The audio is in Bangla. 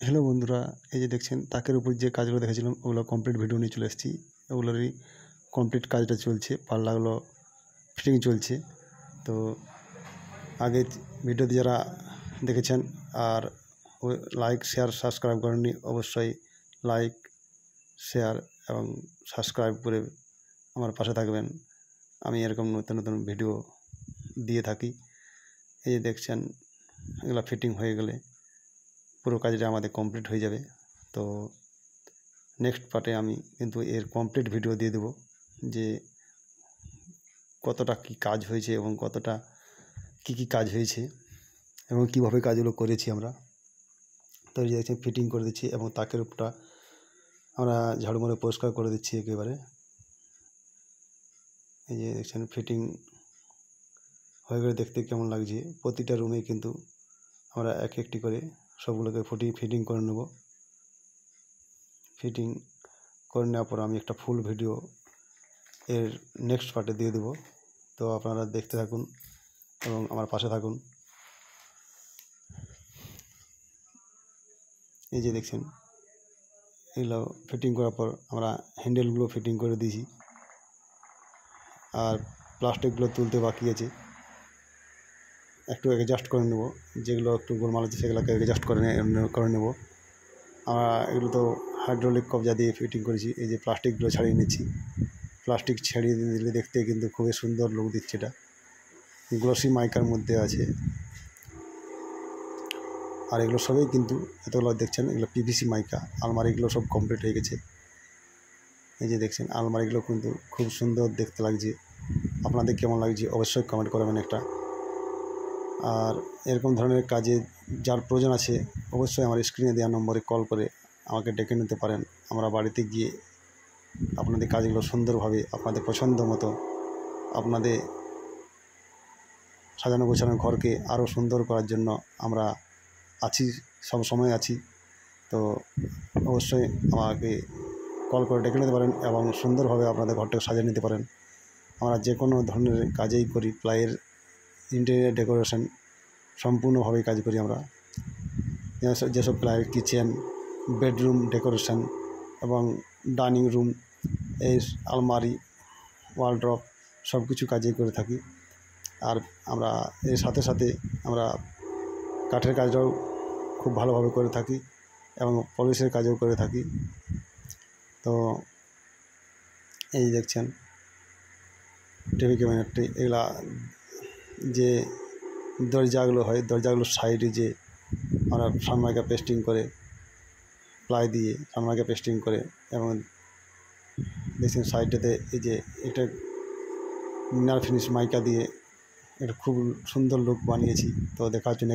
হ্যালো বন্ধুরা, এই যে দেখছেন তাকের উপর যে কাজগুলো দেখেছিলাম ওগুলো কমপ্লিট ভিডিও নিয়ে চলে এসেছি। ওগুলোরই কমপ্লিট কাজটা চলছে, পাল্লাগুলো ফিটিং চলছে। তো আগে ভিডিওতে যারা দেখেছেন আর ওই লাইক শেয়ার সাবস্ক্রাইব করেননি, অবশ্যই লাইক শেয়ার এবং সাবস্ক্রাইব করে আমার পাশে থাকবেন। আমি এরকম নতুন নতুন ভিডিও দিয়ে থাকি। এই যে দেখছেন এগুলো ফিটিং হয়ে গেলে পুরো কাজটা আমাদের কমপ্লিট হয়ে যাবে। তো নেক্সট পার্টে আমি কিন্তু এর কমপ্লিট ভিডিও দিয়ে দেবো যে কতটা কী কাজ হয়েছে এবং কতটা কী কাজ হয়েছে এবং কীভাবে কাজগুলো করেছি আমরা। তো এই যে ফিটিং করে দিচ্ছি এবং তাকের উপরটা আমরা ঝাড়ু মেরে পরিষ্কার করে দিচ্ছি একেবারে। এই যে দেখছেন ফিটিং হয়ে গেলে দেখতে কেমন লাগছে। প্রতিটা রুমে কিন্তু আমরা এক একটি করে সবগুলোকে ফিটিং করে নেব। ফিটিং করে নেওয়ার পর আমি একটা ফুল ভিডিও এর নেক্সট পার্টে দিয়ে দেবো। তো আপনারা দেখতে থাকুন এবং আমার পাশে থাকুন। এই যে দেখছেন এগুলো ফিটিং করার পর আমরা হ্যান্ডেলগুলো ফিটিং করে দিয়েছি, আর প্লাস্টিকগুলো তুলতে বাকি আছে। একটু অ্যাডজাস্ট করে নেব, যেগুলো একটু গোলমাল আছে সেগুলোকে অ্যাডজাস্ট করে নেব। আমরা এগুলো তো হাইড্রোলিক কবজা দিয়ে ফিটিং করেছি। এই যে প্লাস্টিকগুলো ছাড়িয়ে নিচ্ছি। প্লাস্টিক ছাড়িয়ে দিলে দেখতে কিন্তু খুবই সুন্দর লুক দিচ্ছে। এটা গ্লসি মাইকার মধ্যে আছে, আর এগুলো সবই কিন্তু এতগুলো দেখছেন এগুলো পিভিসি মাইকা। আলমারিগুলো সব কমপ্লিট হয়ে গেছে। এই যে দেখছেন আলমারিগুলো কিন্তু খুব সুন্দর দেখতে লাগছে। আপনাদের কেমন লাগছে অবশ্যই কমেন্ট করবেন একটা। আর এরকম ধরনের কাজে যার প্রয়োজন আছে অবশ্যই আমার স্ক্রিনে দেওয়া নম্বরে কল করে আমাকে ডেকে নিতে পারেন। আমরা বাড়িতে গিয়ে আপনাদের কাজগুলো সুন্দরভাবে আপনাদের পছন্দ মতো আপনাদের সাজানো গোছানো ঘরকে আরও সুন্দর করার জন্য আমরা আছি, সব সময় আছি। তো অবশ্যই আমাকে কল করে ডেকে নিতে পারেন এবং সুন্দরভাবে আপনাদের ঘরটাকে সাজিয়ে নিতে পারেন। আমরা যে কোনো ধরনের কাজেই করি, প্লাইয়ের ইন্টেরিয়ার ডেকোরেশন সম্পূর্ণভাবেই কাজ করি আমরা। যেসব প্লাইয়ের কিচেন, বেডরুম ডেকোরেশন এবং ডাইনিং রুম, এই আলমারি, ওয়ালড্রপ সব কিছু কাজই করে থাকি। আর আমরা এর সাথে সাথে আমরা কাঠের কাজটাও খুব ভালোভাবে করে থাকি এবং পলিশের কাজও করে থাকি। তো এই দেখছেন টিভি ক্যাবিনেটটি, এগুলা যে দরজাগুলো হয়, দরজাগুলোর সাইডে যে আমরা সানমাইকা পেস্টিং করে প্লাই দিয়ে সানমাইকা পেস্টিং করে, এবং দেখছেন সাইডটাতে এই যে এটা ইনার ফিনিশ মাইকা দিয়ে এটা খুব সুন্দর লুক বানিয়েছি। তো দেখার জন্য